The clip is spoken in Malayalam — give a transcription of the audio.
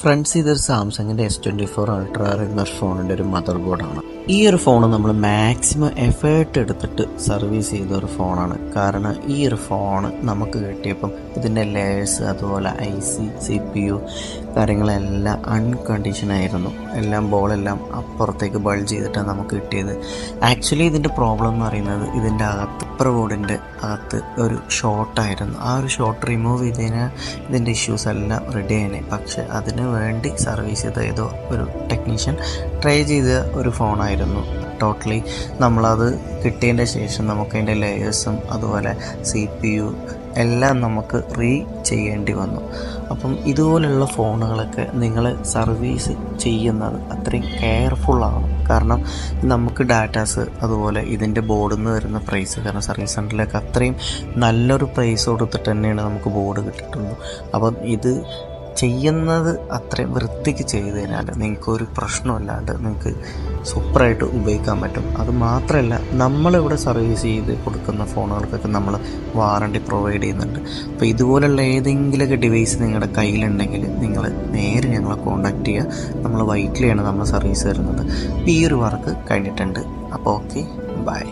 ഫ്രണ്ട്സ്, ഇതൊരു സാംസങ്ങിൻ്റെ S24 അൾട്ര എന്നൊരു ഫോണിൻ്റെ ഒരു മദർ ബോർഡാണ്. ഈ ഒരു ഫോൺ നമ്മൾ മാക്സിമം എഫേർട്ട് എടുത്തിട്ട് സർവീസ് ചെയ്ത ഒരു ഫോണാണ്. കാരണം ഈ ഒരു ഫോൺ നമുക്ക് കിട്ടിയപ്പം ഇതിൻ്റെ ലെയേഴ്സ്, അതുപോലെ IC, CPU കാര്യങ്ങളെല്ലാം അൺകണ്ടീഷനായിരുന്നു. എല്ലാം ബോളെല്ലാം അപ്പുറത്തേക്ക് ബൾജ് ചെയ്തിട്ടാണ് നമുക്ക് കിട്ടിയത്. ആക്ച്വലി ഇതിൻ്റെ പ്രോബ്ലം എന്ന് പറയുന്നത് ഇതിൻ്റെ അപ്പർ ബോർഡിൻ്റെ അകത്ത് ഒരു ഷോർട്ടായിരുന്നു. ആ ഒരു ഷോർട്ട് റിമൂവ് ചെയ്തതിനാൽ ഇതിൻ്റെ ഇഷ്യൂസ് എല്ലാം റെഡി ആയിനെ. പക്ഷെ അതിന് വേണ്ടി സർവീസ് ചെയ്ത ഏതോ ഒരു ടെക്നീഷ്യൻ ട്രൈ ചെയ്ത ഒരു ഫോണായിരുന്നു. ടോട്ടലി നമ്മളത് കിട്ടിയതിൻ്റെ ശേഷം നമുക്ക് അതിൻ്റെ ലെയേഴ്സും അതുപോലെ CPU എല്ലാം നമുക്ക് ചെയ്യേണ്ടി വന്നു. അപ്പം ഇതുപോലുള്ള ഫോണുകളൊക്കെ നിങ്ങൾ സർവീസ് ചെയ്യുന്നത് അത്രയും കെയർഫുള്ളാണ്. കാരണം നമുക്ക് ഡാറ്റാസ്, അതുപോലെ ഇതിൻ്റെ ബോർഡിൽ നിന്ന് വരുന്ന പ്രൈസ്, കാരണം സർവീസ് സെൻ്ററിലൊക്കെ അത്രയും നല്ലൊരു പ്രൈസ് കൊടുത്തിട്ട് തന്നെയാണ് നമുക്ക് ബോർഡ് കിട്ടിയിട്ടുള്ളൂ. അപ്പം ഇത് ചെയ്യുന്നത് അത്രയും വൃത്തിക്ക് ചെയ്ത് കഴിഞ്ഞാൽ നിങ്ങൾക്കൊരു പ്രശ്നമില്ലാണ്ട് നിങ്ങൾക്ക് സൂപ്പറായിട്ട് ഉപയോഗിക്കാൻ പറ്റും. അത് മാത്രമല്ല, നമ്മളിവിടെ സർവീസ് ചെയ്ത് കൊടുക്കുന്ന ഫോണുകൾക്കൊക്കെ നമ്മൾ വാറണ്ടി പ്രൊവൈഡ് ചെയ്യുന്നുണ്ട്. അപ്പോൾ ഇതുപോലുള്ള ഏതെങ്കിലുമൊക്കെ ഡിവൈസ് നിങ്ങളുടെ കയ്യിലുണ്ടെങ്കിൽ നിങ്ങൾ നേരെ ഞങ്ങളെ കോൺടാക്റ്റ് ചെയ്യുക. നമ്മൾ വൈറ്റ്ലിയാണ് നമ്മൾ സർവീസ് തരുന്നത്. ഈ ഒരു വർക്ക് കഴിഞ്ഞിട്ടുണ്ട്. അപ്പോൾ ഓക്കെ, ബൈ.